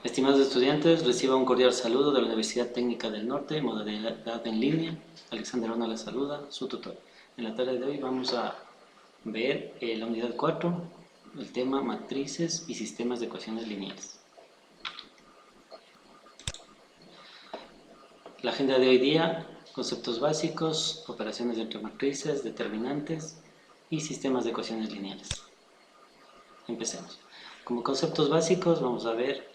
Estimados estudiantes, reciba un cordial saludo de la Universidad Técnica del Norte, modalidad en línea. Alexander Ona les saluda, su tutor. En la tarde de hoy vamos a ver la unidad 4, el tema matrices y sistemas de ecuaciones lineales. La agenda de hoy día: conceptos básicos, operaciones entre matrices, determinantes y sistemas de ecuaciones lineales. Empecemos. Como conceptos básicos vamos a ver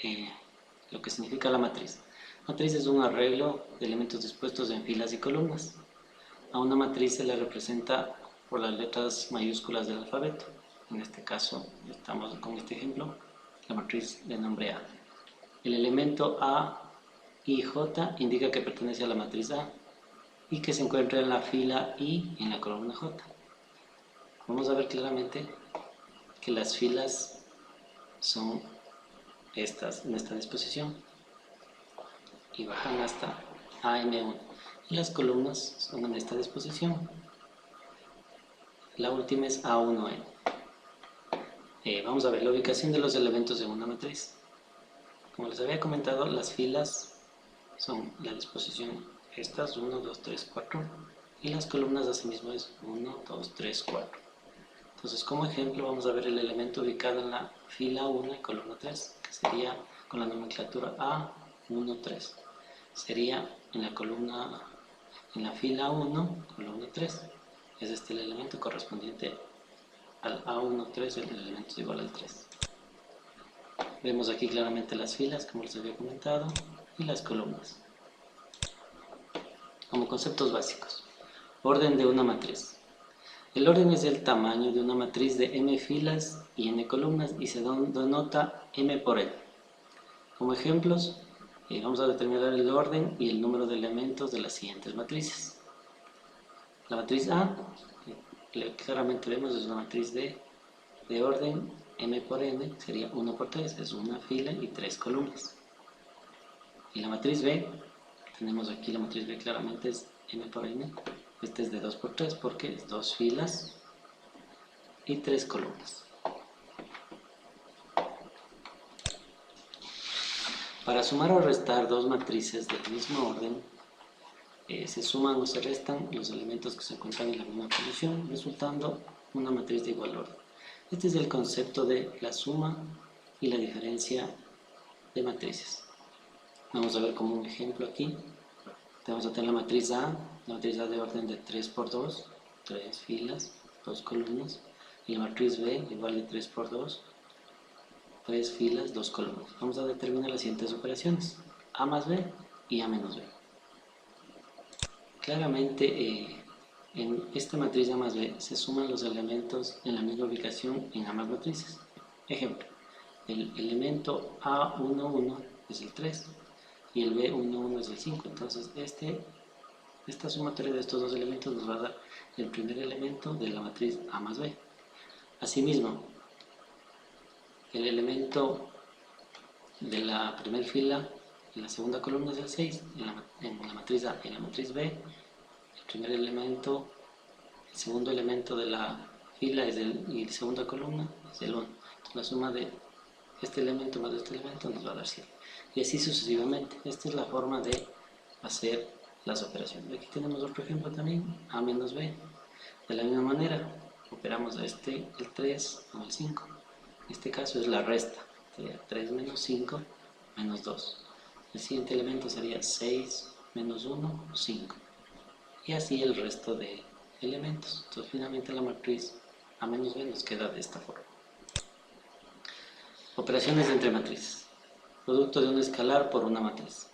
lo que significa la matriz. Matriz es un arreglo de elementos dispuestos en filas y columnas. A una matriz se le representa por las letras mayúsculas del alfabeto. En este caso, estamos con este ejemplo, la matriz de nombre A. El elemento A y J indica que pertenece a la matriz A y que se encuentra en la fila I en la columna J. Vamos a ver claramente que las filas son estas, en esta disposición, y bajan hasta AM1, y las columnas son en esta disposición. La última es A1N. Vamos a ver la ubicación de los elementos en una matriz. Como les había comentado, las filas son la disposición estas, 1, 2, 3, 4, y las columnas asimismo es 1, 2, 3, 4. Entonces, como ejemplo, vamos a ver el elemento ubicado en la fila 1 y columna 3, que sería con la nomenclatura A13. Sería en la fila 1, columna 3. Es este el elemento correspondiente al A13, el elemento es igual al 3. Vemos aquí claramente las filas, como les había comentado, y las columnas. Como conceptos básicos: orden de una matriz. El orden es el tamaño de una matriz de m filas y n columnas y se denota m por n. Como ejemplos, vamos a determinar el orden y el número de elementos de las siguientes matrices. La matriz A, claramente vemos, es una matriz de orden m por n, sería 1 por 3, es una fila y 3 columnas. Y la matriz B, tenemos aquí la matriz B, claramente es m por n. Este es de 2 por 3 porque es 2 filas y 3 columnas. Para sumar o restar dos matrices del mismo orden, se suman o se restan los elementos que se encuentran en la misma posición, resultando una matriz de igual orden. Este es el concepto de la suma y la diferencia de matrices. Vamos a ver como un ejemplo aquí. Vamos a tener la matriz A de orden de 3 por 2, 3 filas, 2 columnas, y la matriz B igual de 3 por 2, 3 filas, 2 columnas. Vamos a determinar las siguientes operaciones: A más B y A menos B. Claramente en esta matriz A más B se suman los elementos en la misma ubicación en ambas matrices. Ejemplo, el elemento A11 es el 3 y el B11 es el 5. Entonces esta sumatoria de estos dos elementos nos va a dar el primer elemento de la matriz A más B. Asimismo, el elemento de la primera fila en la segunda columna es el 6, en la matriz A. En la matriz B, el primer elemento, el segundo elemento de la fila y la segunda columna es el 1. Entonces la suma de este elemento más de este elemento nos va a dar 7. Y así sucesivamente. Esta es la forma de hacer las operaciones. Aquí tenemos otro ejemplo también, A menos B. De la misma manera, operamos el 3 con el 5. En este caso es la resta, sería 3 menos 5 menos 2. El siguiente elemento sería 6 menos 1, 5. Y así el resto de elementos. Entonces finalmente la matriz A menos B nos queda de esta forma. Operaciones entre matrices. Producto de un escalar por una matriz.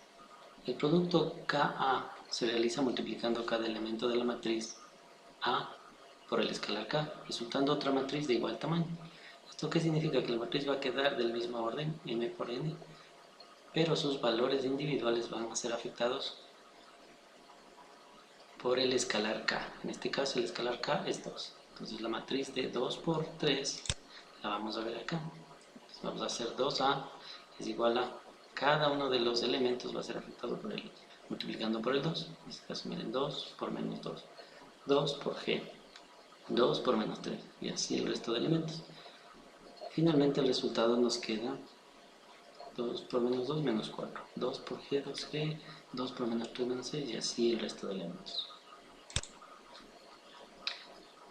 El producto KA se realiza multiplicando cada elemento de la matriz A por el escalar K, resultando otra matriz de igual tamaño. ¿Esto qué significa? Que la matriz va a quedar del mismo orden, m por n, pero sus valores individuales van a ser afectados por el escalar K. En este caso el escalar K es 2. Entonces la matriz de 2 por 3 la vamos a ver acá. Entonces vamos a hacer 2A es igual a cada uno de los elementos va a ser afectado por el multiplicando por el 2. En este caso miren, 2 por menos 2, 2 por G, 2 por menos 3, y así el resto de elementos. Finalmente el resultado nos queda 2 por menos 2, menos 4. 2 por G, 2G, 2 por menos 3, menos 6 y así el resto de elementos.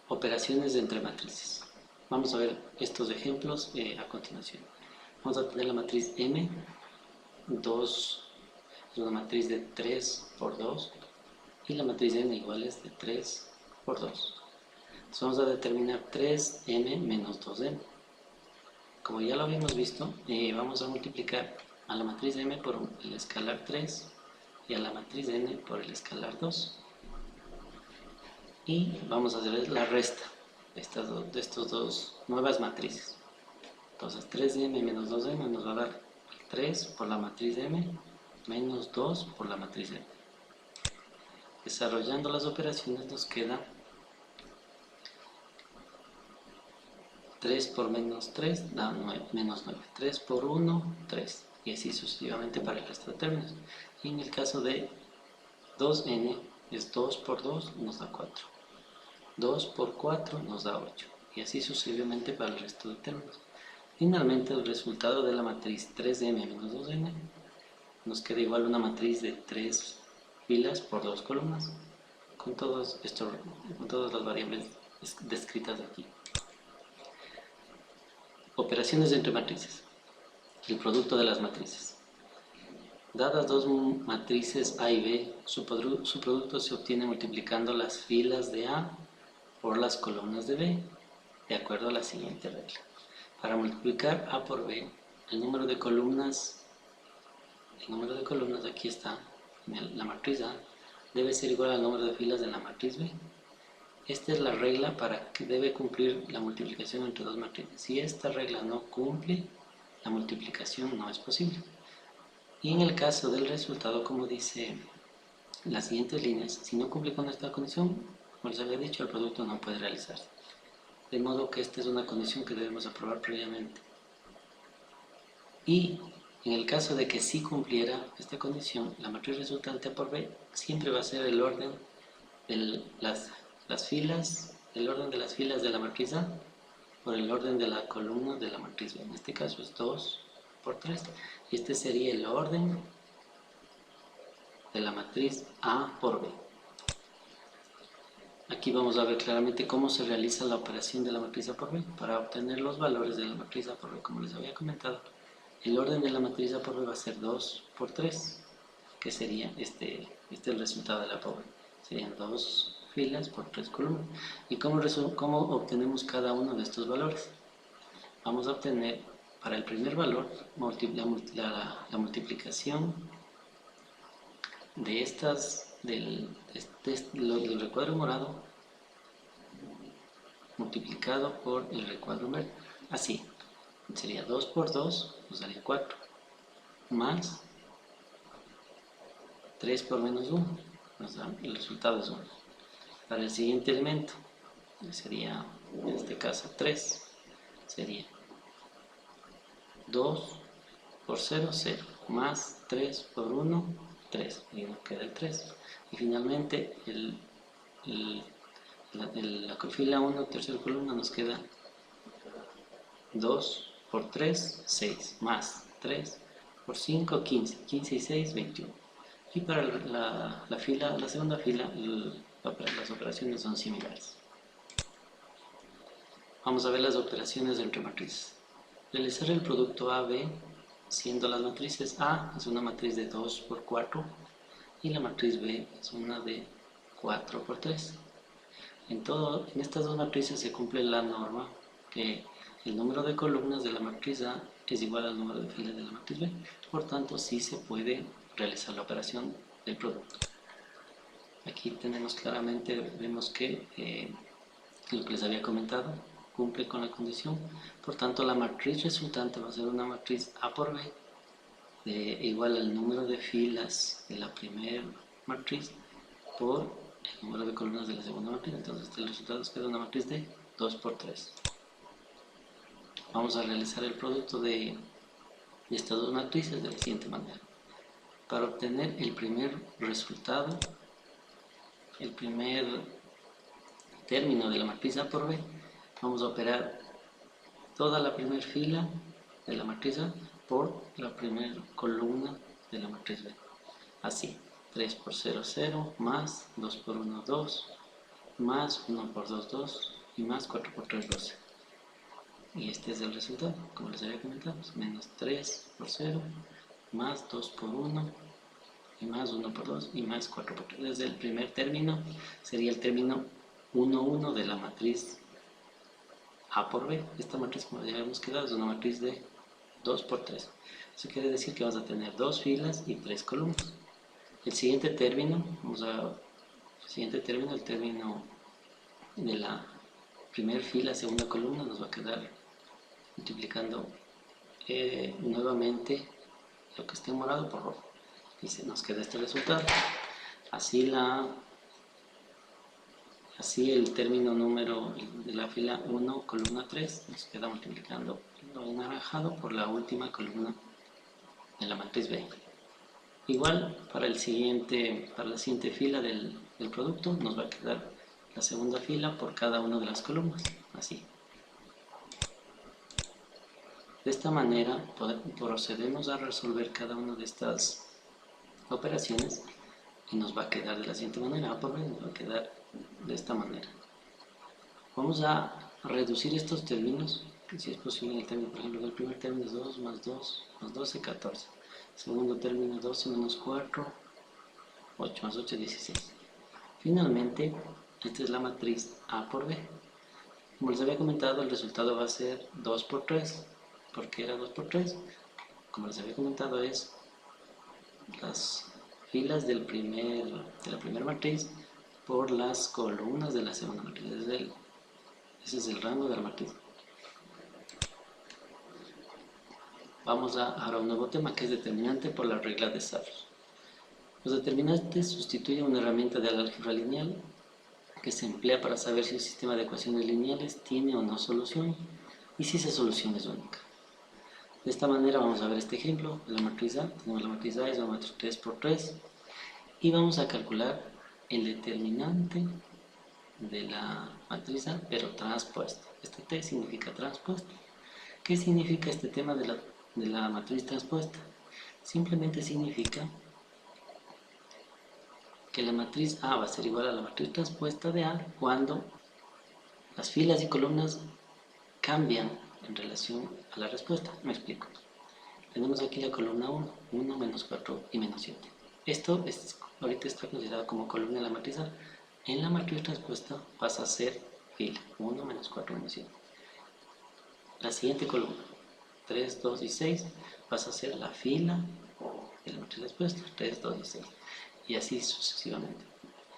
Operaciones entre matrices. Vamos a ver estos ejemplos a continuación. Vamos a tener la matriz M, 2 es una matriz de 3 por 2 y la matriz N igual es de 3 por 2. Entonces vamos a determinar 3M menos 2M. Como ya lo habíamos visto, vamos a multiplicar a la matriz M por el escalar 3 y a la matriz N por el escalar 2. Y vamos a hacer la resta de estas dos nuevas matrices. Entonces 3M menos 2M nos va a dar 3 por la matriz M menos 2 por la matriz M. Desarrollando las operaciones nos queda 3 por menos 3 da 9, menos 9. 3 por 1, 3. Y así sucesivamente para el resto de términos. Y en el caso de 2n es 2 por 2 nos da 4. 2 por 4 nos da 8. Y así sucesivamente para el resto de términos. Finalmente el resultado de la matriz 3m menos 2n nos queda igual a una matriz de 3 filas por 2 columnas con todas las variables descritas aquí. Operaciones entre matrices. El producto de las matrices. Dadas dos matrices A y B, su producto se obtiene multiplicando las filas de A por las columnas de B, de acuerdo a la siguiente regla. Para multiplicar A por B, el número de columnas aquí está, en la matriz A, debe ser igual al número de filas de la matriz B. Esta es la regla para que debe cumplir la multiplicación entre dos matrices. Si esta regla no cumple, la multiplicación no es posible. Y en el caso del resultado, como dice las siguientes líneas, si no cumple con esta condición, como les había dicho, el producto no puede realizarse. De modo que esta es una condición que debemos aprobar previamente. Y en el caso de que sí cumpliera esta condición, la matriz resultante A por B siempre va a ser el orden de las filas de la matriz A por el orden de la columna de la matriz B. En este caso es 2 por 3. Y este sería el orden de la matriz A por B. Aquí vamos a ver claramente cómo se realiza la operación de la matriz A por B. Para obtener los valores de la matriz A por B, como les había comentado, el orden de la matriz A por B va a ser 2 por 3, que sería este el resultado de la por B. Serían 2 filas por 3 columnas. ¿Y cómo obtenemos cada uno de estos valores? Vamos a obtener para el primer valor la multiplicación de del recuadro morado multiplicado por el recuadro verde. Así, sería 2 por 2, nos daría 4, más 3 por menos 1, el resultado es 1. Para el siguiente elemento, sería, en este caso 3, sería 2 por 0, 0, más 3 por 1, 3, y nos queda el 3. Y finalmente, la fila 1, tercera columna, nos queda 2 por 3, 6, más 3 por 5, 15, 15 y 6, 21. Y para la segunda fila, las operaciones son similares. Vamos a ver las operaciones entre matrices. Realizar el producto AB, siendo las matrices A es una matriz de 2 por 4 y la matriz B es una de 4 por 3. En estas dos matrices se cumple la norma que el número de columnas de la matriz A es igual al número de filas de la matriz B. Por tanto, sí se puede realizar la operación del producto. Aquí tenemos claramente, vemos que lo que les había comentado cumple con la condición. Por tanto, la matriz resultante va a ser una matriz A por B igual al número de filas de la primera matriz por el número de columnas de la segunda matriz. Entonces el resultado es que es una matriz de 2 por 3. Vamos a realizar el producto de estas dos matrices de la siguiente manera. Para obtener el primer resultado, el primer término de la matriz A por B, vamos a operar toda la primera fila de la matriz A por la primera columna de la matriz B. Así, 3 por 0, 0, más 2 por 1, 2, más 1 por 2, 2, y más 4 por 3, 12. Y este es el resultado, como les había comentado, menos 3 por 0, más 2 por 1, y más 1 por 2, y más 4 por 3. Desde el primer término sería el término 1, 1 de la matriz A por B. Esta matriz, como ya habíamos quedado, es una matriz de 2 por 3. Eso quiere decir que vamos a tener 2 filas y 3 columnas. El siguiente término, el término de la primera fila, segunda columna, nos va a quedar multiplicando nuevamente lo que esté en morado por rojo. Y se nos queda este resultado. Así el término número de la fila 1, columna 3, nos queda multiplicando lo anaranjado por la última columna de la matriz B. Igual para la siguiente fila del producto nos va a quedar la segunda fila por cada una de las columnas, así. De esta manera procedemos a resolver cada una de estas operaciones y nos va a quedar de la siguiente manera. A por B nos va a quedar de esta manera. Vamos a reducir estos términos, si es posible. El término, por ejemplo, el primer término es 2 más 2 más 12, 14. Segundo término, 12 menos 4, 8 más 8, 16. Finalmente, esta es la matriz A por B. Como les había comentado, el resultado va a ser 2 por 3. ¿Por qué era 2 por 3? Como les había comentado, es las filas de la primera matriz por las columnas de la segunda matriz. Ese es el rango de la matriz. Vamos ahora a un nuevo tema, que es determinante por la regla de Sarrus. Los determinantes sustituyen una herramienta de álgebra lineal que se emplea para saber si un sistema de ecuaciones lineales tiene o no solución y si esa solución es única. De esta manera vamos a ver este ejemplo de la matriz A. Tenemos la matriz A, es una matriz 3 por 3, y vamos a calcular el determinante de la matriz A, pero transpuesto. Este T significa transpuesto. ¿Qué significa este tema de la matriz transpuesta? Simplemente significa que la matriz A va a ser igual a la matriz transpuesta de A cuando las filas y columnas cambian en relación a la respuesta. Me explico. Tenemos aquí la columna 1, 1, menos 4 y menos 7. Esto ahorita está considerado como columna de la matriz A. En la matriz transpuesta pasa a ser fila, 1, menos 4, menos 7. La siguiente columna, 3, 2 y 6, pasa a ser la fila de la matriz transpuesta, 3, 2 y 6. Y así sucesivamente.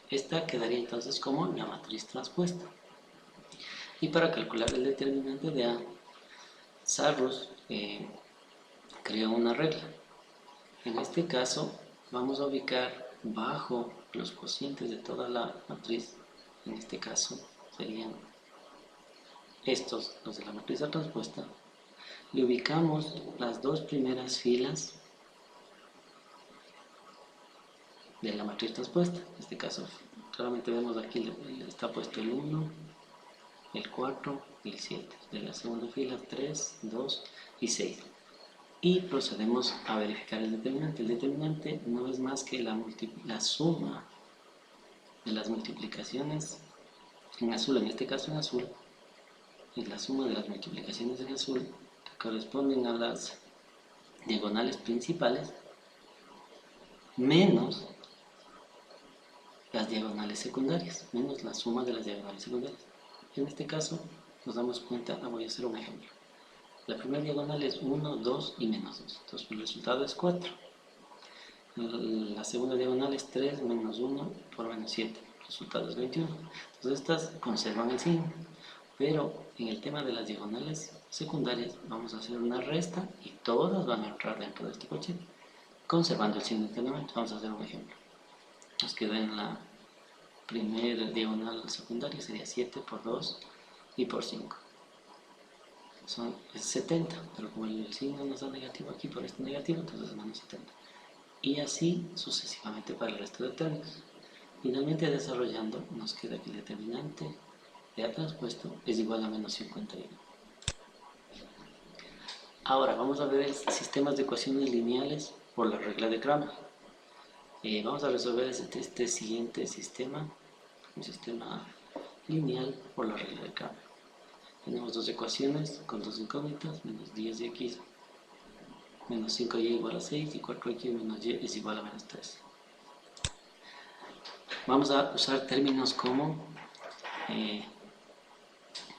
Esta quedaría entonces como la matriz transpuesta. Y para calcular el determinante de A, Sarrus creó una regla. En este caso vamos a ubicar bajo los cocientes de toda la matriz, en este caso serían estos, los de la matriz A transpuesta, y ubicamos las dos primeras filas de la matriz transpuesta. En este caso claramente vemos aquí está puesto el 1, el 4 y el 7. De la segunda fila 3, 2 y 6. Y procedemos a verificar el determinante. El determinante no es más que la suma de las multiplicaciones en azul, en este caso en azul, es la suma de las multiplicaciones en azul que corresponden a las diagonales principales menos las diagonales secundarias, menos la suma de las diagonales secundarias. En este caso nos damos cuenta, voy a hacer un ejemplo. La primera diagonal es 1, 2 y menos 2. Entonces el resultado es 4. La segunda diagonal es 3 menos 1 por menos 7. El resultado es 21. Entonces estas conservan el signo. Pero en el tema de las diagonales secundarias vamos a hacer una resta y todas van a entrar dentro de este coche, conservando el signo internamente. Vamos a hacer un ejemplo. Nos queda en la primera diagonal secundaria, sería 7 por 2 y por 5. Es 70, pero como el signo nos da negativo aquí por este negativo, entonces es menos 70. Y así sucesivamente para el resto de términos. Finalmente, desarrollando, nos queda que el determinante de A transpuesto es igual a menos 51. Ahora vamos a ver sistemas de ecuaciones lineales por la regla de Cramer. Vamos a resolver este siguiente sistema, un sistema lineal por la regla de Cramer. Tenemos dos ecuaciones con dos incógnitas, menos 10x menos 5y igual a 6 y 4x menos y es igual a menos 3. Vamos a usar términos como el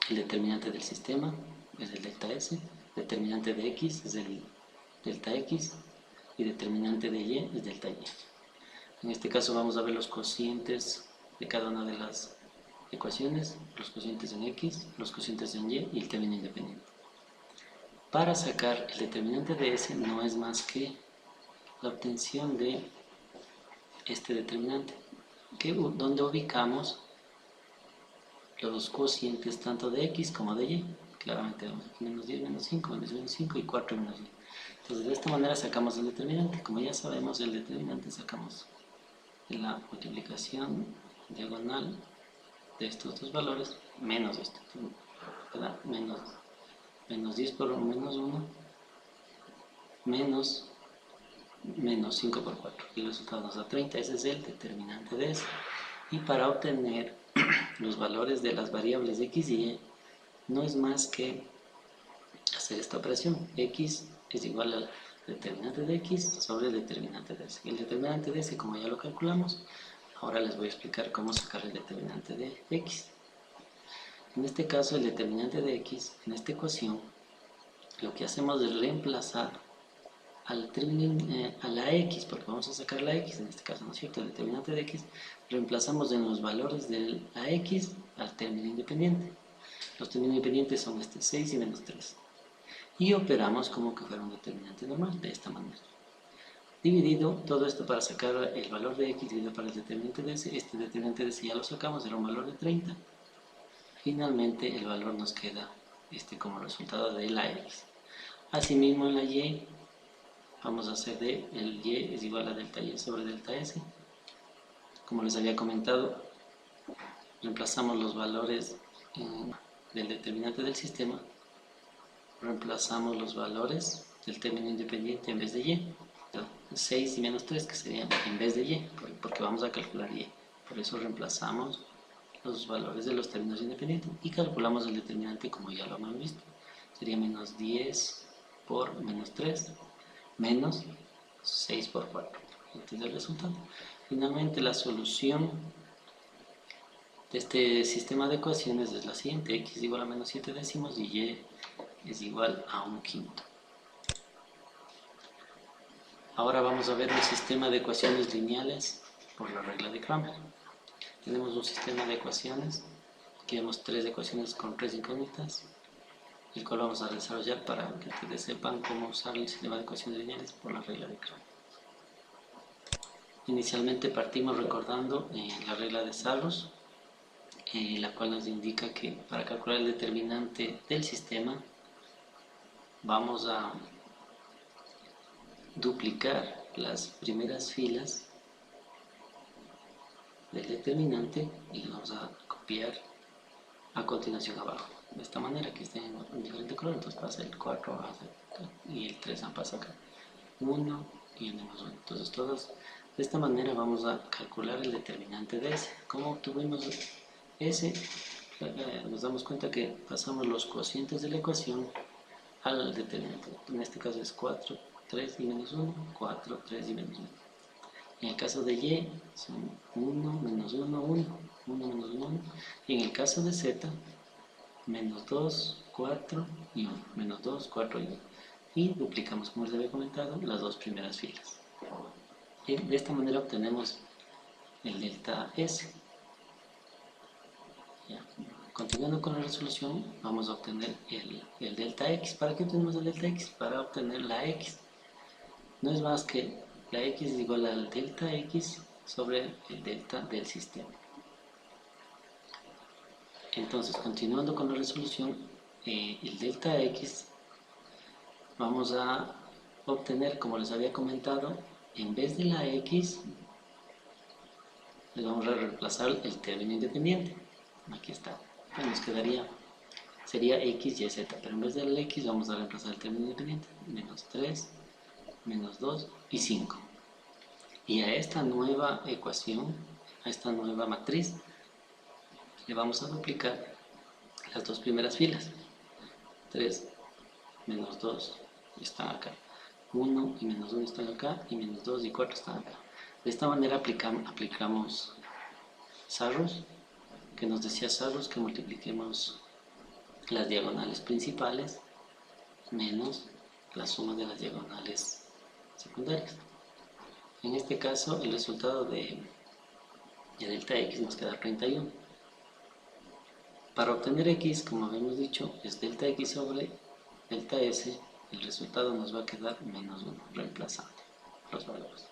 determinante del sistema es el delta S, determinante de x es el delta x y determinante de y es delta y. En este caso vamos a ver los cocientes de cada una de las ecuaciones, los cocientes en x, los cocientes en y y el término independiente. Para sacar el determinante de S no es más que la obtención de este determinante, donde ubicamos los cocientes tanto de x como de y. Claramente vamos aquí menos 10, menos 5, menos 5 y 4 menos y. Entonces de esta manera sacamos el determinante. Como ya sabemos el determinante sacamos la multiplicación diagonal de estos dos valores menos esto, ¿verdad? Menos 10 por menos 1 menos 5 por 4 y el resultado nos da 30. Ese es el determinante de eso. Y para obtener los valores de las variables x y y no es más que hacer esta operación. X es igual al determinante de x sobre el determinante de s. El determinante de s, como ya lo calculamos, ahora les voy a explicar cómo sacar el determinante de x. En este caso, el determinante de x, en esta ecuación, lo que hacemos es reemplazar al término, a la x, porque vamos a sacar la x, en este caso, ¿no es cierto? El determinante de x, reemplazamos en los valores de la x al término independiente. Los términos independientes son 6 y menos 3. Y operamos como que fuera un determinante normal, de esta manera. Dividido todo esto para sacar el valor de x dividido para el determinante de s. Este determinante de s ya lo sacamos, era un valor de 30. Finalmente el valor nos queda como resultado de la x. Asimismo en la y vamos a hacer de el y es igual a delta y sobre delta s. Como les había comentado, reemplazamos los valores del determinante del sistema, reemplazamos los valores del término independiente en vez de y. 6 y menos 3 que serían en vez de y, porque vamos a calcular y. Por eso reemplazamos los valores de los términos independientes y calculamos el determinante como ya lo hemos visto. Sería menos 10 por menos 3 menos 6 por 4. Este es el resultado. Finalmente la solución de este sistema de ecuaciones es la siguiente: x es igual a menos 7 décimos y y es igual a 1/5. Ahora vamos a ver un sistema de ecuaciones lineales por la regla de Cramer. Tenemos un sistema de ecuaciones, aquí vemos 3 ecuaciones con 3 incógnitas, el cual vamos a desarrollar para que ustedes sepan cómo usar el sistema de ecuaciones lineales por la regla de Cramer. Inicialmente partimos recordando la regla de Sarrus, la cual nos indica que para calcular el determinante del sistema vamos a duplicar las primeras filas del determinante y lo vamos a copiar a continuación abajo. De esta manera, que estén en diferente color, entonces pasa el 4 acá y el 3 pasa acá. 1 y el menos 1. Entonces todos de esta manera vamos a calcular el determinante de S. ¿Cómo obtuvimos S? Nos damos cuenta que pasamos los cocientes de la ecuación al determinante. En este caso es 4, 3 y menos 1, 4, 3 y menos 1. En el caso de y son 1, menos 1, 1, 1, menos 1, 1. Y en el caso de z, menos 2, 4 y 1, menos 2, 4 y 1. Y duplicamos, como les había comentado, las dos primeras filas. Y de esta manera obtenemos el delta S. Ya. Continuando con la resolución, vamos a obtener el delta X. ¿Para qué obtenemos el delta X? Para obtener la X. No es más que la X es igual al delta X sobre el delta del sistema. Entonces, continuando con la resolución, el delta X vamos a obtener, como les había comentado, en vez de la X, le vamos a reemplazar el término independiente. Aquí está. Nos quedaría sería x, y, z, pero en vez del x vamos a reemplazar el término independiente, menos 3, menos 2 y 5. Y a esta nueva ecuación, a esta nueva matriz, le vamos a duplicar las dos primeras filas. 3, menos 2 están acá. 1 y menos 1 están acá, y menos 2 y 4 están acá. De esta manera aplicamos Sarrus, que nos decía Sarrus que multipliquemos las diagonales principales menos la suma de las diagonales secundarias. En este caso, el resultado de delta x nos queda 31. Para obtener x, como habíamos dicho, es delta x sobre delta s. El resultado nos va a quedar menos 1, reemplazando los valores.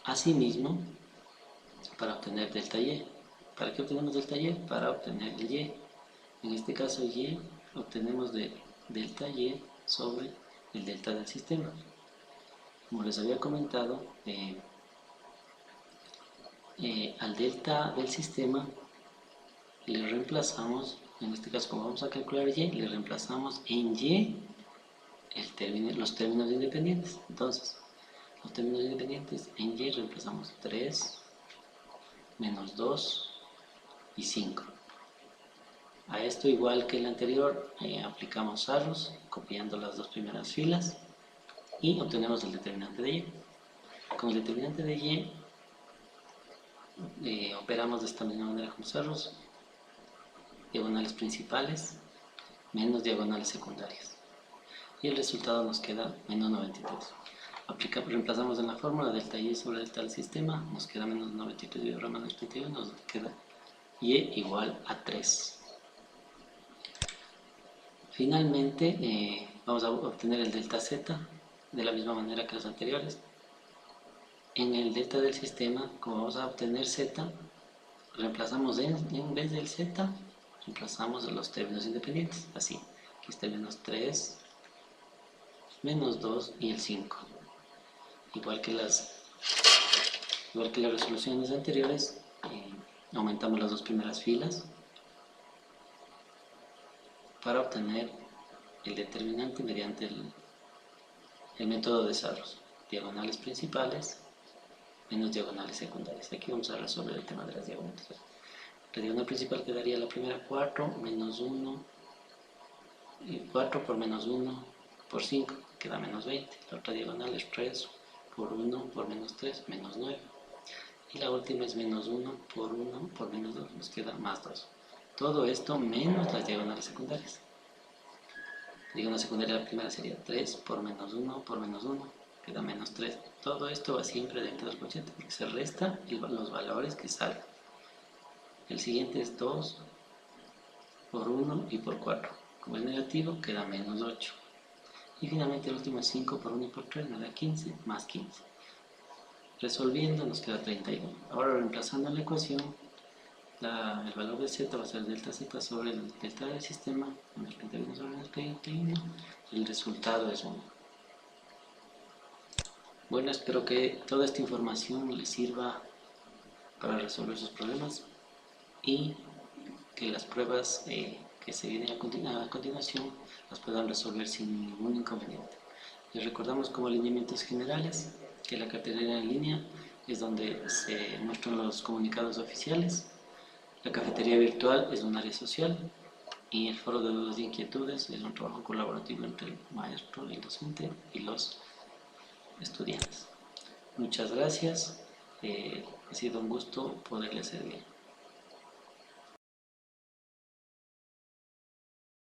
Asimismo, para obtener delta y. ¿Para qué obtenemos delta y? Para obtener el y. En este caso, y obtenemos de delta y sobre el delta del sistema. Como les había comentado, al delta del sistema le reemplazamos, en este caso como vamos a calcular y, le reemplazamos en y los términos independientes. Entonces, los términos independientes en y reemplazamos 3, menos 2 y 5. A esto, igual que el anterior, aplicamos Sarrus copiando las dos primeras filas y obtenemos el determinante de y. Con el determinante de y operamos de esta misma manera como Sarrus: diagonales principales menos diagonales secundarias, y el resultado nos queda menos 93. Reemplazamos en la fórmula delta y sobre delta del sistema, nos queda menos 93 dividido menos 31, nos queda y igual a 3. Finalmente, vamos a obtener el delta z de la misma manera que los anteriores. En el delta del sistema, como vamos a obtener z, reemplazamos en vez del z, reemplazamos los términos independientes. Así, aquí está el menos 3, menos 2 y el 5. Igual que las resoluciones anteriores, aumentamos las dos primeras filas para obtener el determinante mediante el método de Sarrus: diagonales principales menos diagonales secundarias. Aquí vamos a resolver el tema de las diagonales. La diagonal principal quedaría la primera 4 menos 1, y 4 por menos 1 por 5 queda menos 20. La otra diagonal es 3 por 1 por menos 3, menos 9. Y la última es menos 1 por 1 por menos 2, nos queda más 2. Todo esto menos las diagonales secundarias. La diagonal secundaria, la primera sería 3 por menos 1 por menos 1, queda menos 3. Todo esto va siempre dentro del cociente, porque se resta los valores que salen. El siguiente es 2 por 1 y por 4. Como es negativo, queda menos 8. Y finalmente el último es 5 por 1 y por 3, nos da 15, más 15. Resolviendo nos queda 31. Ahora, reemplazando en la ecuación, el valor de z va a ser delta z sobre el delta del sistema, menos 31 sobre el 31, y el resultado es 1. Bueno, espero que toda esta información les sirva para resolver sus problemas y que las pruebas que se vienen a continuación las puedan resolver sin ningún inconveniente. Les recordamos como alineamientos generales que la cartera en línea es donde se muestran los comunicados oficiales, la cafetería virtual es un área social y el foro de dudas e inquietudes es un trabajo colaborativo entre el maestro, el docente y los estudiantes. Muchas gracias, ha sido un gusto poderles servir.